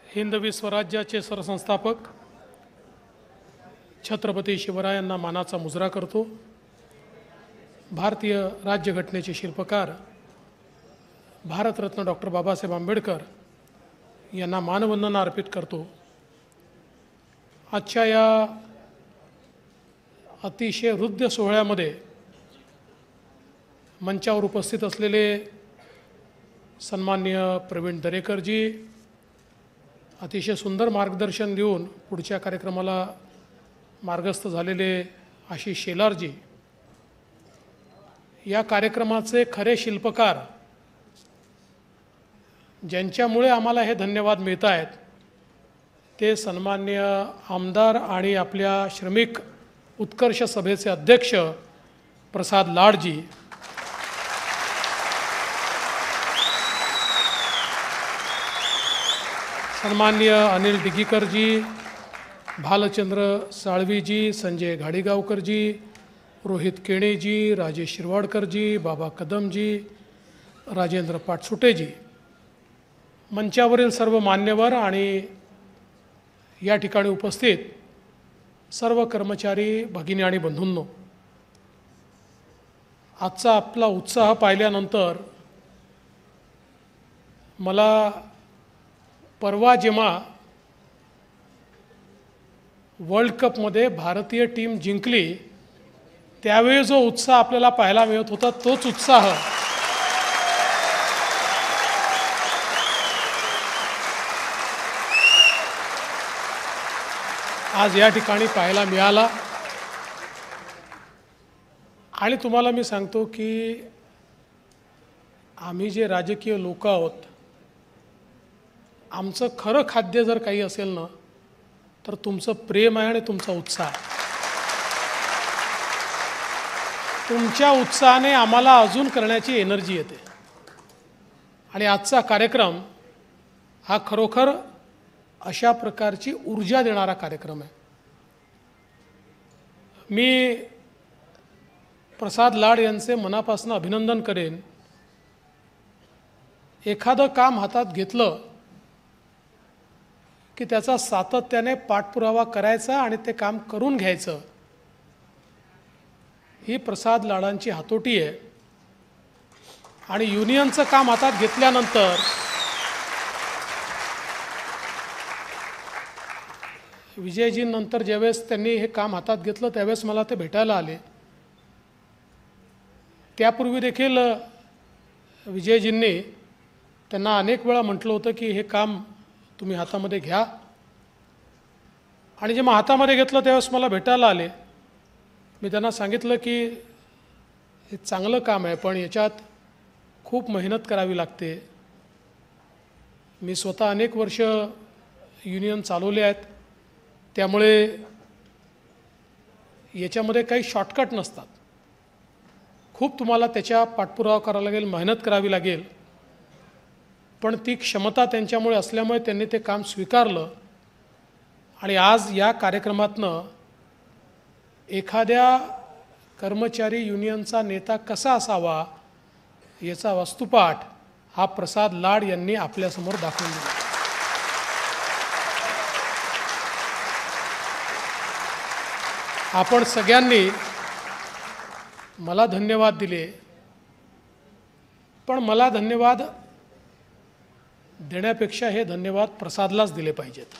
हिंदवी स्वराज्याचे सरसंस्थापक छत्रपती शिवरायांना मानाचा मुजरा करतो। भारतीय राज्यघटनेचे शिल्पकार भारतरत्न डॉक्टर बाबासाहेब आंबेडकर यांना मानवंदना अर्पित करतो। आजच्या या अतिशय हृद्य सोहळ्यामध्ये मंचावर उपस्थित असलेले सन्माननीय प्रवीण दरेकरजी, अतिशय सुंदर मार्गदर्शन देऊन पुढच्या कार्यक्रमाला मार्गस्थ झालेले आशिष शेलारजी, या कार्यक्रमाचे खरे शिल्पकार ज्यांच्यामुळे आम्हाला हे धन्यवाद मिळत आहेत ते सन्माननीय आमदार आणि आपल्या श्रमिक उत्कर्ष सभेचे अध्यक्ष प्रसाद लाडजी, सन्माननीय अनिल डिगीकरजी, भालचंद्र साळवीजी, संजय घाडीगावकरजी, रोहित केणेजी, राजेश शिरवाडकरजी, बाबा कदमजी, राजेंद्र पाटसुटेजी, मंचावरील सर्व मान्यवर आणि या ठिकाणी उपस्थित सर्व कर्मचारी भगिनी आणि बंधूंनो, आजचा आपला उत्साह पाहिल्यानंतर मला परवा जेव्हा वर्ल्ड कपमध्ये भारतीय टीम जिंकली त्यावेळी जो उत्साह आपल्याला पाहायला मिळत होता तोच उत्साह आज या ठिकाणी पाहायला मिळाला। आणि तुम्हाला मी सांगतो की आम्ही जे राजकीय लोक आहोत, आमचं खरं खाद्य जर काही असेल ना तर तुमचं प्रेम आहे आणि तुमचा उत्साह आहे। तुमच्या उत्साहाने आम्हाला अजून करण्याची एनर्जी येते आणि आजचा कार्यक्रम हा खरोखर अशा प्रकारची ऊर्जा देणारा कार्यक्रम आहे। मी प्रसाद लाड यांचे मनापासून अभिनंदन करेन। एखादं काम हातात घेतलं की त्याचा सातत्याने पाठपुरावा करायचा आणि ते काम करून घ्यायचं, ही प्रसाद लाडांची हातोटी आहे। आणि युनियनचं काम हातात घेतल्यानंतर विजयजींनंतर ज्यावेळेस त्यांनी हे काम हातात घेतलं त्यावेळेस मला ते भेटायला आले। त्यापूर्वी देखील विजयजींनी त्यांना अनेक वेळा म्हटलं होतं की हे काम तुम्ही हातामध्ये घ्या। आणि जेव्हा हातामध्ये घेतलं त्यावेळेस मला भेटायला आले। मी त्यांना सांगितलं की हे चांगलं काम आहे पण याच्यात खूप मेहनत करावी लागते। मी स्वतः अनेक वर्ष युनियन चालवले आहेत, त्यामुळे याच्यामध्ये काही शॉर्टकट नसतात। खूप तुम्हाला त्याच्या पाठपुरावा करावा लागेल, मेहनत करावी लागेल, पण ती क्षमता त्यांच्यामुळे असल्यामुळे त्यांनी ते काम स्वीकारलं। आणि आज या कार्यक्रमातनं एखाद्या कर्मचारी युनियनचा नेता कसा असावा याचा वस्तुपाठ हा प्रसाद लाड यांनी आपल्यासमोर दाखवून दिला। आपण सगळ्यांनी मला धन्यवाद दिले, पण मला धन्यवाद देण्यापेक्षा हे धन्यवाद प्रसादलाच दिले पाहिजेत।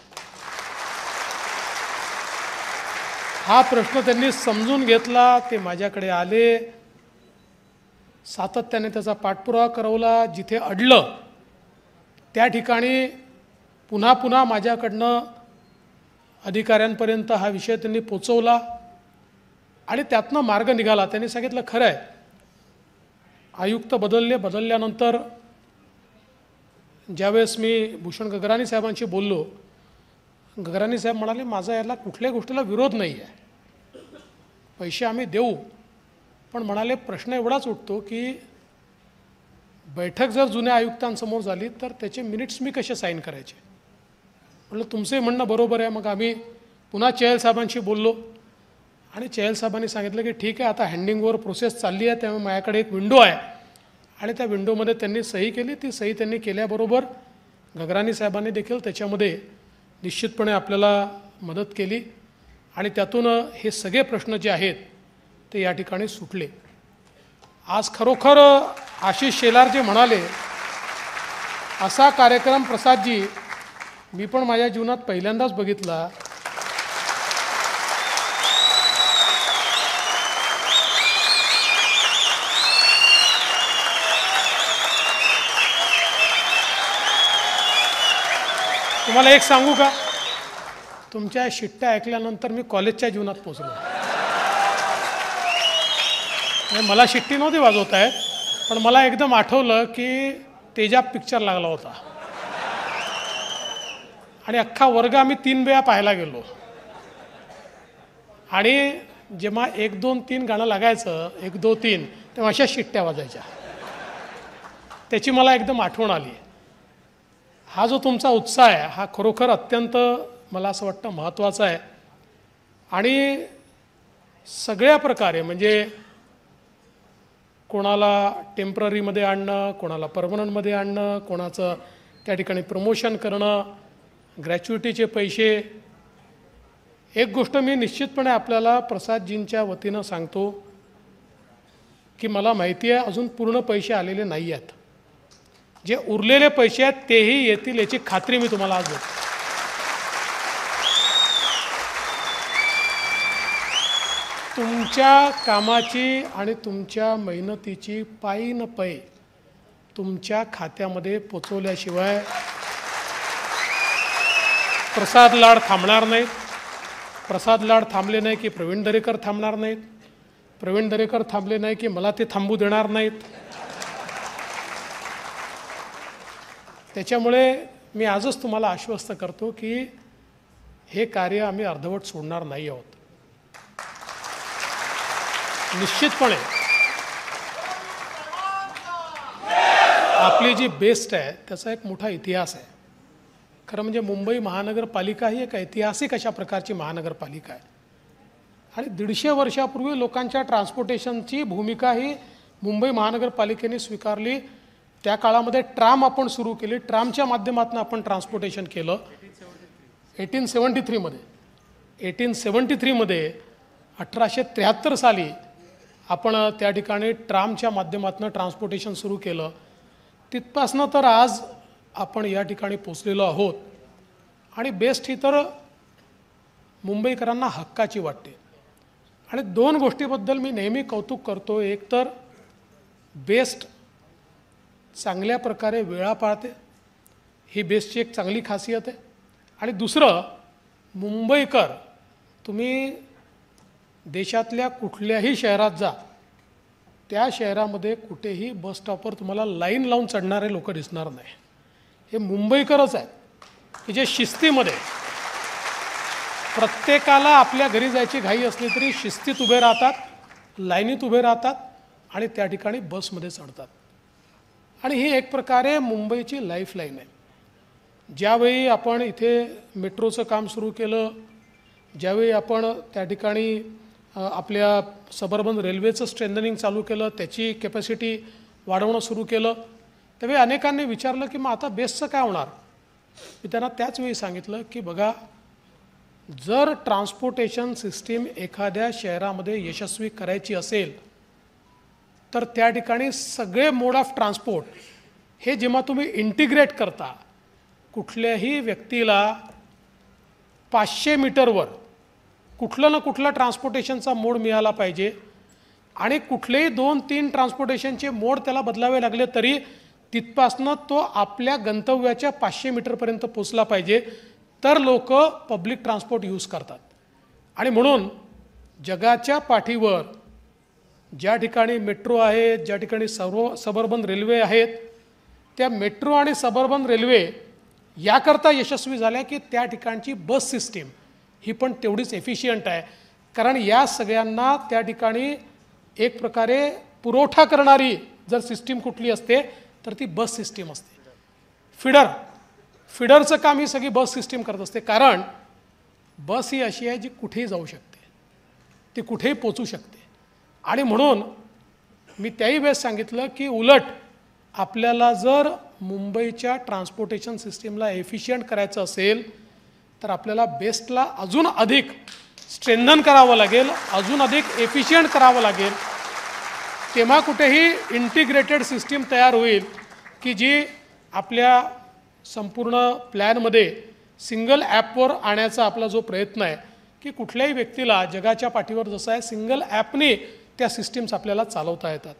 हा प्रश्न त्यांनी समजून घेतला, ते माझ्याकडे आले, सातत्याने त्याचा पाठपुरावा करवला, जिथे अडलं त्या ठिकाणी पुन्हा पुन्हा माझ्याकडनं अधिकाऱ्यांपर्यंत हा विषय त्यांनी पोचवला आणि त्यातनं मार्ग निघाला। त्यांनी सांगितलं खरं आहे, आयुक्त बदलल्यानंतर ज्यावेळेस मी भूषण गगराणी साहेबांशी बोललो, गगराणी साहेब म्हणाले माझा याला कुठल्याही गोष्टीला विरोध नाही आहे, पैसे आम्ही देऊ, पण म्हणाले प्रश्न एवढाच उठतो की बैठक जर जुन्या आयुक्तांसमोर झाली तर त्याचे मिनिट्स मी कसे साईन करायचे। म्हटलं तुमचंही म्हणणं बरोबर आहे। मग आम्ही पुन्हा चहल साहेबांशी बोललो आणि चहल साहेबांनी सांगितलं की ठीक आहे, आता हँडिंग ओव्हर प्रोसेस चालली आहे, त्यामुळे माझ्याकडे एक विंडो आहे आणि त्या विंडोमध्ये त्यांनी सही केली। ती सही त्यांनी केल्याबरोबर गगराणी साहेबांनी देखील त्याच्यामध्ये निश्चितपणे आपल्याला मदत केली आणि त्यातून हे सगळे प्रश्न जे आहेत ते या ठिकाणी सुटले. आज खरोखर आशिष शेलार जे म्हणाले असा कार्यक्रम प्रसादजी मी पण माझ्या जीवनात पहिल्यांदाच बघितला. तुम्हाला एक सांगू का, तुमच्या शिट्ट्या ऐकल्यानंतर मी कॉलेजच्या जीवनात पोचलो. मला शिट्टी नव्हती वाजवता येत, पण मला एकदम आठवलं की तेजाब पिक्चर लागला होता आणि अख्खा वर्ग आम्ही 3 वेळा पाहायला गेलो. आणि जेव्हा 1 2 3 गाणं लागायचं 1 2 3 तेव्हा अशा शिट्ट्या वाजायच्या. त्याची मला एकदम आठवण आली. हा जो तुमचा उत्साह आहे हा खरोखर अत्यंत मला असं वाटतं महत्त्वाचा आहे. आणि सगळ्या प्रकारे म्हणजे कोणाला टेम्पररीमध्ये आणणं, कोणाला परमनंटमध्ये आणणं, कोणाचं त्या ठिकाणी प्रमोशन करणं, ग्रॅच्युइटीचे पैसे. एक गोष्ट मी निश्चितपणे आपल्याला प्रसादजींच्या वतीनं सांगतो की मला माहिती आहे अजून पूर्ण पैसे आलेले नाही आहेत. जे उरलेले पैसे आहेत तेही येतील याची खात्री मी तुम्हाला आज देतो. तुमच्या कामाची आणि तुमच्या मेहनतीची पायी न पै तुमच्या खात्यामध्ये पोचवल्याशिवाय प्रसाद लाड थांबणार नाहीत. प्रसाद लाड थांबले नाही की प्रवीण दरेकर थांबणार नाहीत. प्रवीण दरेकर थांबले नाही की मला ते थांबू देणार नाहीत. त्याच्यामुळे मी आजच तुम्हाला आश्वस्त करतो की हे कार्य आम्ही अर्धवट सोडणार नाही आहोत. निश्चितपणे आपली जी बेस्ट आहे त्याचा एक मोठा इतिहास आहे. खरं म्हणजे मुंबई महानगरपालिका ही एक ऐतिहासिक अशा प्रकारची महानगरपालिका आहे आणि 150 वर्षापूर्वी लोकांच्या ट्रान्सपोर्टेशनची भूमिका ही मुंबई महानगरपालिकेने स्वीकारली. त्या काळामध्ये ट्राम आपण सुरू केली. ट्रामच्या माध्यमातून आपण ट्रान्सपोर्टेशन केलं 1873 मध्ये. 1873 मध्ये 1873 साली आपण त्या ठिकाणी ट्रामच्या माध्यमातून ट्रान्सपोर्टेशन सुरू केलं. तिथपासनं तर आज आपण या ठिकाणी पोचलेलो आहोत. आणि बेस्ट ही तर मुंबईकरांना हक्काची वाटते. आणि 2 गोष्टीबद्दल मी नेहमी कौतुक करतो. एक तर बेस्ट चांगल्या प्रकारे वेळा पाळते, ही बेस्टची एक चांगली खासियत आहे. आणि दुसरं, मुंबईकर तुम्ही देशातल्या कुठल्याही शहरात जा, त्या शहरामध्ये कुठेही बस स्टॉपवर तुम्हाला लाईन लावून चढणारे लोक दिसणार नाही. हे मुंबईकरच आहेत की जे शिस्तीमध्ये, प्रत्येकाला आपल्या घरी जायची घाई असली तरी शिस्तीत उभे राहतात, लाईनीत उभे राहतात आणि त्या ठिकाणी बसमध्ये चढतात. आणि ही एक प्रकारे मुंबईची लाईफलाईन आहे. ज्यावेळी आपण इथे मेट्रोचं काम सुरू केलं, ज्यावेळी आपण त्या ठिकाणी आपल्या सबअर्बन रेल्वेचं स्ट्रेंथनिंग चालू केलं, त्याची कॅपॅसिटी वाढवणं सुरू केलं, त्यावेळी अनेकांनी विचारलं की मग आता बेस्टचं काय होणार. मी त्यांना त्याच वेळी सांगितलं की बघा, जर ट्रान्सपोर्टेशन सिस्टीम एखाद्या शहरामध्ये यशस्वी करायची असेल तर त्या ठिकाणी सगळे मोड ऑफ ट्रान्सपोर्ट हे जेव्हा तुम्ही इंटिग्रेट करता, कुठल्याही व्यक्तीला 500 मीटरवर कुठलं ना कुठलं ट्रान्सपोर्टेशनचा मोड मिळाला पाहिजे आणि कुठलेही 2-3 ट्रान्सपोर्टेशनचे मोड त्याला बदलावे लागले तरी तिथपासनं तो आपल्या गंतव्याच्या 500 मीटरपर्यंत पोचला पाहिजे, तर लोक पब्लिक ट्रान्सपोर्ट यूज करतात. आणि म्हणून जगाच्या पाठीवर ज्या ठिकाणी मेट्रो आहेत, ज्या ठिकाणी सर्व सबअर्बन रेल्वे आहेत, त्या मेट्रो आणि सबअर्बन रेल्वे याकरता यशस्वी झाल्या की त्या ठिकाणची बस सिस्टीम ही पण तेवढीच एफिशियंट आहे. कारण या सगळ्यांना त्या ठिकाणी एक प्रकारे पुरवठा करणारी जर सिस्टीम कुठली असते तर ती बस सिस्टीम असते. फिडरचं काम ही सगळी बस सिस्टीम करत असते. कारण बस ही अशी आहे जी कुठेही जाऊ शकते, ती कुठेही पोचू शकते. आणि म्हणून मी त्याही वेळेस सांगितलं की उलट आपल्याला जर मुंबईच्या ट्रान्सपोर्टेशन सिस्टीमला एफिशियंट करायचं असेल तर आपल्याला बेस्टला अजून अधिक स्ट्रेंथन करावं लागेल, अजून अधिक एफिशियंट करावं लागेल. तेव्हा कुठेही इंटिग्रेटेड सिस्टीम तयार होईल की जी आपल्या संपूर्ण प्लॅनमध्ये सिंगल ॲपवर आणायचा आपला जो प्रयत्न आहे की कुठल्याही व्यक्तीला जगाच्या पाठीवर जसं आहे सिंगल ॲपने त्या सिस्टीम्स आपल्याला चालवता येतात.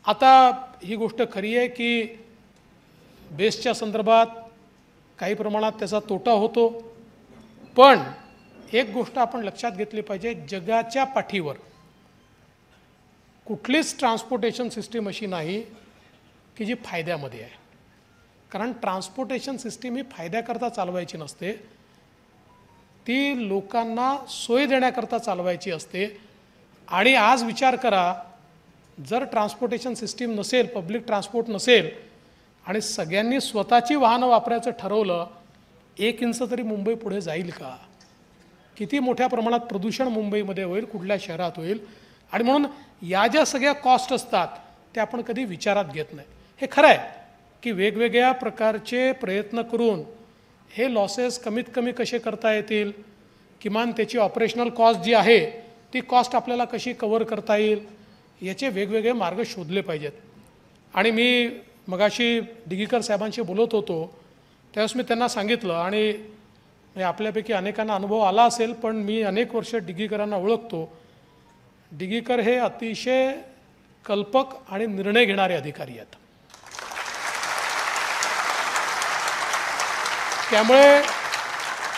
आता ही गोष्ट खरी आहे की बेस्टच्या संदर्भात काही प्रमाणात त्याचा तोटा होतो, पण एक गोष्ट आपण लक्षात घेतली पाहिजे, जगाच्या पाठीवर कुठलीच ट्रान्सपोर्टेशन सिस्टीम अशी नाही की जी फायद्यामध्ये आहे. कारण ट्रान्सपोर्टेशन सिस्टीम ही फायद्याकरता चालवायची नसते, ती लोकांना सोय देण्याकरता चालवायची असते. आणि आज विचार करा, जर ट्रान्सपोर्टेशन सिस्टीम नसेल, पब्लिक ट्रान्सपोर्ट नसेल आणि सगळ्यांनी स्वतःची वाहनं वापरायचं ठरवलं, 1 इंच तरी मुंबई पुढे जाईल का? किती मोठ्या प्रमाणात प्रदूषण मुंबईमध्ये होईल, कुठल्या शहरात होईल. आणि म्हणून या ज्या सगळ्या कॉस्ट असतात त्या आपण कधी विचारात घेत नाही. हे खरं आहे की वेगवेगळ्या प्रकारचे प्रयत्न करून हे लॉसेस कमीत कमी कसे करता येतील, किमान त्याची ऑपरेशनल कॉस्ट जी आहे ती कॉस्ट आपल्याला कशी कव्हर करता येईल, याचे वेगवेगळे मार्ग शोधले पाहिजेत. आणि मी मगाशी डिगीकर साहेबांशी बोलत होतो त्यावेळेस मी त्यांना सांगितलं, आणि आपल्यापैकी अनेकांना अनुभव आला असेल, पण मी अनेक वर्ष डिगीकरांना ओळखतो. डिगीकर हे अतिशय कल्पक आणि निर्णय घेणारे अधिकारी आहेत. त्यामुळे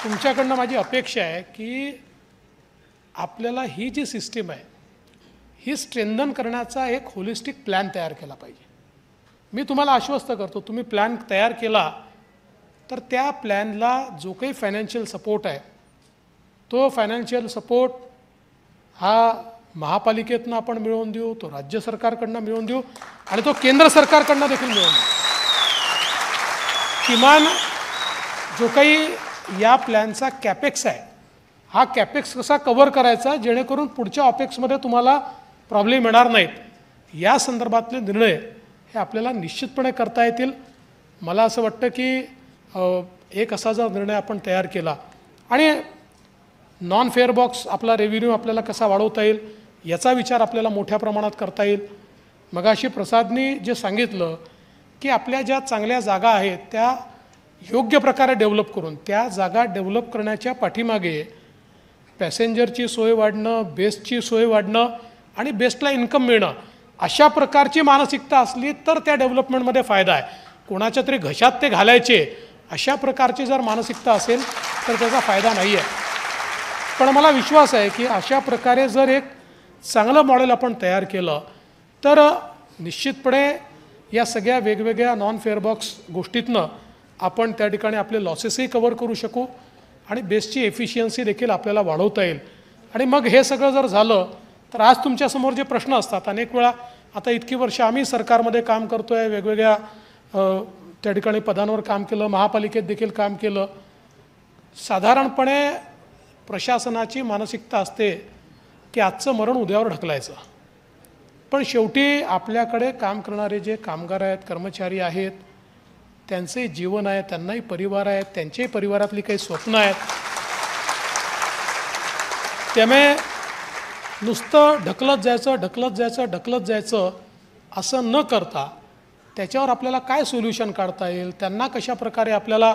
तुमच्याकडनं माझी अपेक्षा आहे की आपल्याला ही जी सिस्टीम आहे ही स्ट्रेंथन करण्याचा एक होलिस्टिक प्लॅन तयार केला पाहिजे. मी तुम्हाला आश्वस्त करतो, तुम्ही प्लॅन तयार केला तर त्या प्लॅनला जो काही फायनान्शियल सपोर्ट आहे तो फायनान्शियल सपोर्ट हा महापालिकेतनं आपण मिळवून देऊ, तो राज्य सरकारकडनं मिळवून देऊ आणि तो केंद्र सरकारकडनं देखील मिळवून देऊ. किमान जो काही या प्लॅनचा कॅपेक्स आहे हा कॅपेक्स कसा कव्हर करायचा जेणेकरून पुढच्या ऑपेक्समध्ये तुम्हाला प्रॉब्लेम येणार नाहीत, या संदर्भातले निर्णय हे आपल्याला निश्चितपणे करता येतील. मला असं वाटतं की एक असा जर निर्णय आपण तयार केला आणि नॉन फेअर बॉक्स आपला रेव्हेन्यू आपल्याला कसा वाढवता येईल याचा विचार आपल्याला मोठ्या प्रमाणात करता येईल. मगाशी प्रसादनी जे सांगितलं की आपल्या ज्या चांगल्या जागा आहेत त्या योग्य प्रकारे डेव्हलप करून त्या जागा डेव्हलप करण्याच्या पाठीमागे पॅसेंजरची सोय वाढणं, बेस्टची सोय वाढणं आणि बेस्टला इन्कम मिळणं अशा प्रकारची मानसिकता असली तर त्या डेव्हलपमेंटमध्ये फायदा आहे. कोणाच्या तरी घशात ते घालायचे अशा प्रकारची जर मानसिकता असेल तर त्याचा फायदा नाही आहे. पण मला विश्वास आहे की अशा प्रकारे जर एक चांगलं मॉडेल आपण तयार केलं तर निश्चितपणे या सगळ्या वेगवेगळ्या नॉन फेअर बॉक्स गोष्टीतनं आपण त्या ठिकाणी आपले लॉसेसही कव्हर करू शकू आणि बेस्टची एफिशियन्सी देखील आपल्याला वाढवता येईल. आणि मग हे सगळं जर झालं तर आज तुमच्यासमोर जे प्रश्न असतात, अनेक वेळा आता इतकी वर्ष आम्ही सरकारमध्ये काम करतो आहे, वेगवेगळ्या त्या ठिकाणी पदांवर काम केलं, महापालिकेत देखील काम केलं. साधारणपणे प्रशासनाची मानसिकता असते की आजचं मरण उद्यावर ढकलायचं, पण शेवटी आपल्याकडे काम करणारे जे कामगार आहेत, कर्मचारी आहेत, त्यांचे जीवन आहे, त्यांनाही परिवार आहेत, त्यांच्याही परिवारातली काही स्वप्न आहेत. त्यामुळे नुसतं ढकलत जायचं असं न करता त्याच्यावर आपल्याला काय सोल्युशन काढता येईल, त्यांना कशा प्रकारे आपल्याला.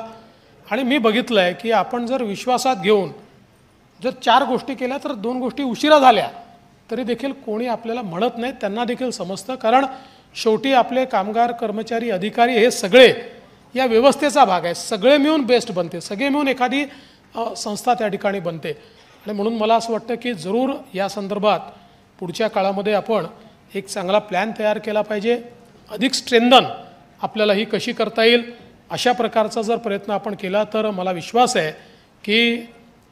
आणि मी बघितलं आहे की आपण जर विश्वासात घेऊन जर 4 गोष्टी केल्या तर 2 गोष्टी उशिरा झाल्या तरी देखील कोणी आपल्याला म्हणत नाही, त्यांना देखील समजतं. कारण शेवटी आपले कामगार, कर्मचारी, अधिकारी हे सगळे या व्यवस्थेचा भाग आहे. सगळे मिळून बेस्ट बनते, सगळे मिळून एखादी संस्था त्या ठिकाणी बनते. आणि म्हणून मला असं वाटतं की जरूर या संदर्भात पुढच्या काळामध्ये आपण एक चांगला प्लॅन तयार केला पाहिजे. अधिक स्ट्रेंथन आपल्याला ही कशी करता येईल अशा प्रकारचा जर प्रयत्न आपण केला तर मला विश्वास आहे की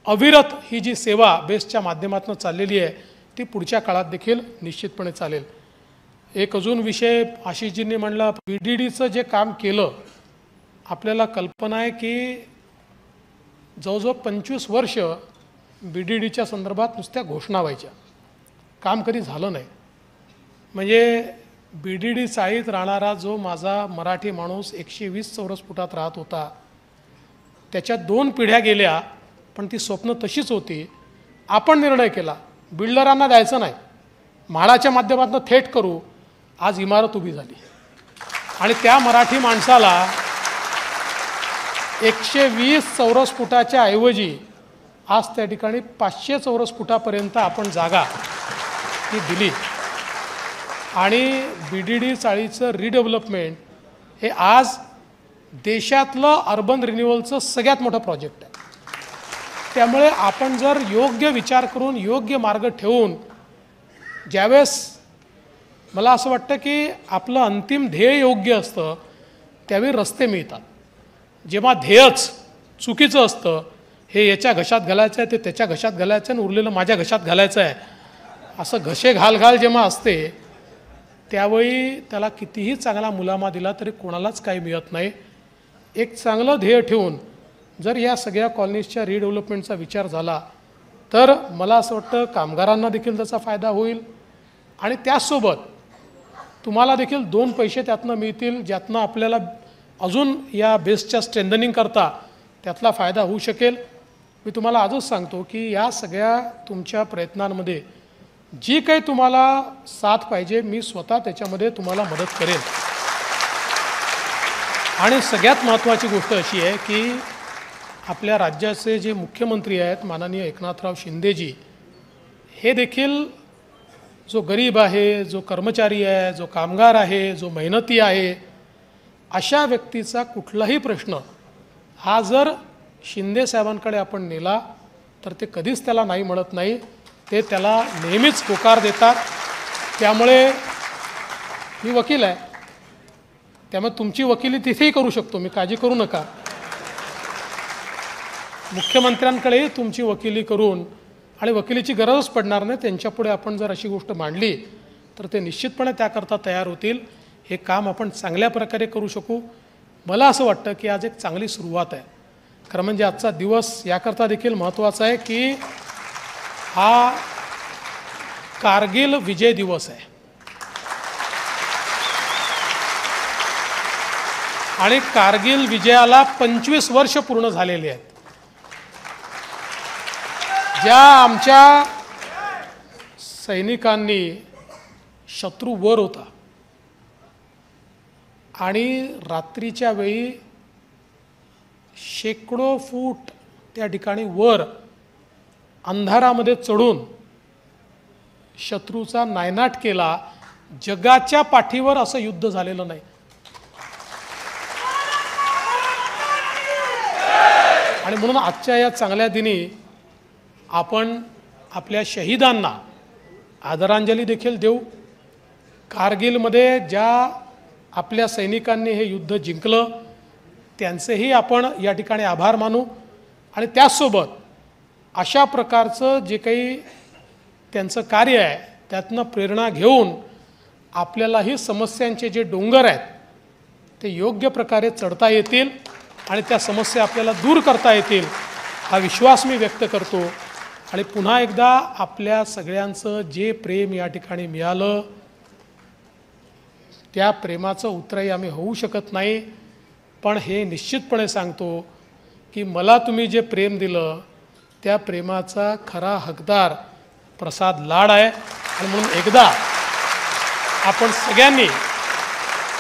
अविरत ही जी सेवा बेस्टच्या माध्यमातून चाललेली आहे ती पुढच्या काळात देखील निश्चितपणे चालेल. एक अजून विषय आशिषजींनी म्हणला, BDDचं जे काम केलं, आपल्याला कल्पना आहे की जवळजवळ 25 वर्ष BDDच्या संदर्भात नुसत्या घोषणा व्हायच्या, काम कधी झालं नाही. म्हणजे BDD चाळीत राहणारा जो माझा मराठी माणूस 120 चौरस फुटात राहत होता, त्याच्या 2 पिढ्या गेल्या, पण ती स्वप्न तशीच होती. आपण निर्णय केला बिल्डरांना द्यायचं नाही, म्हाडाच्या माध्यमातून थेट करू. आज इमारत उभी झाली आणि त्या मराठी माणसाला 120 चौरस फुटाच्या ऐवजी आज त्या ठिकाणी 500 चौरस फुटापर्यंत आपण जागा ही दिली. आणि BDD चाळीचं रिडेव्हलपमेंट हे आज देशातलं अर्बन रिन्युअलचं सगळ्यात मोठं प्रोजेक्ट आहे. त्यामुळे आपण जर योग्य विचार करून योग्य मार्ग ठेवून ज्यावेळेस मला असं वाटतं की आपलं अंतिम ध्येय योग्य असतं त्यावेळी रस्ते मिळतात. जेव्हा ध्येयच चुकीचं असतं, हे याच्या घशात घालायचं आहे, ते त्याच्या घशात घालायचं आहे आणि उरलेलं माझ्या घशात घालायचं आहे, असं घशे घाल जेव्हा असते त्यावेळी त्याला कितीही चांगला मुलामा दिला तरी कोणालाच काही मिळत नाही. एक चांगलं ध्येय ठेवून जर या सगळ्या कॉलनीजच्या रिडेव्हलपमेंटचा विचार झाला तर मला असं वाटतं कामगारांना देखील त्याचा फायदा होईल आणि त्याचसोबत तुम्हाला देखील 2 पैसे त्यातनं मिळतील, ज्यातनं आपल्याला अजून या बेसच्या स्ट्रेंथनिंग करता त्यातला फायदा होऊ शकेल. मी तुम्हाला आजच सांगतो की या सगळ्या तुमच्या प्रयत्नांमध्ये जी काही तुम्हाला साथ पाहिजे मी स्वतः त्याच्यामध्ये तुम्हाला मदत करेन. आणि सगळ्यात महत्त्वाची गोष्ट अशी आहे की आपल्या राज्याचे जे मुख्यमंत्री आहेत माननीय एकनाथराव शिंदेजी, हे देखील जो गरीब आहे, जो कर्मचारी आहे, जो कामगार आहे, जो मेहनती आहे, अशा व्यक्तीचा कुठलाही प्रश्न हा जर शिंदे साहेबांकडे आपण नेला तर ते कधीच त्याला नाही म्हणत नाही, ते त्याला नेहमीच होकार देतात. त्यामुळे मी वकील आहे, त्यामुळे तुमची वकिली तिथेही करू शकतो मी, काळजी करू नका. मुख्यमंत्र्यांकडेही तुमची वकिली करून आणि वकिलीची गरजच पडणार नाही, त्यांच्यापुढे आपण जर अशी गोष्ट मांडली तर ते निश्चितपणे त्याकरता तयार होतील. हे काम आपण चांगल्या प्रकारे करू शकू. मला असं वाटतं की आज एक चांगली सुरुवात आहे. खरं म्हणजे आजचा दिवस याकरता देखील महत्त्वाचा आहे की हा कारगिल विजय दिवस आहे आणि कारगिल विजयाला 25 वर्ष पूर्ण झालेली आहेत. ज्या आमच्या सैनिकांनी शत्रू वर होता आणि रात्रीच्या वेळी शेकडो फूट त्या ठिकाणी वर अंधारामध्ये चढून शत्रूचा नायनाट केला, जगाच्या पाठीवर असं युद्ध झालेलं नाही. आणि म्हणून आजच्या या चांगल्या दिनी आपण आपल्या शहीदांना आदरांजली देखील देऊ. कारगिलमध्ये ज्या आपल्या सैनिकांनी हे युद्ध जिंकलं त्यांचेही आपण या ठिकाणी आभार मानू आणि त्याचसोबत अशा प्रकारचं जे काही त्यांचं कार्य आहे त्यातनं प्रेरणा घेऊन आपल्यालाही समस्यांचे जे डोंगर आहेत ते योग्य प्रकारे चढता येतील आणि त्या समस्या आपल्याला दूर करता येतील हा विश्वास मी व्यक्त करतो. आणि पुन्हा एकदा आपल्या सगळ्यांचं जे प्रेम या ठिकाणी मिळालं त्या प्रेमाचं उत्तरही आम्ही होऊ शकत नाही, पण हे निश्चितपणे सांगतो की मला तुम्ही जे प्रेम दिलं त्या प्रेमाचा खरा हकदार प्रसाद लाड आहे. आणि म्हणून एकदा आपण सगळ्यांनी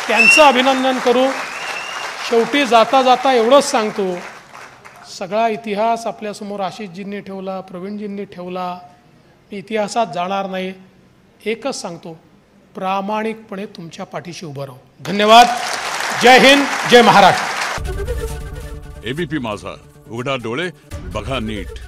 त्यांचं अभिनंदन करू. शेवटी जाता जाता एवढंच सांगतो, सगळा इतिहास आपल्यासमोर आशिषजींनी ठेवला, प्रवीणजींनी ठेवला, मी इतिहासात जाणार नाही. एकच सांगतो, प्रामाणिकपणे तुमच्या पाठीशी उभं राहू. धन्यवाद. जय हिंद, जय महाराष्ट्र. एबीपी माझा, उघडा डोळे बघा नीट.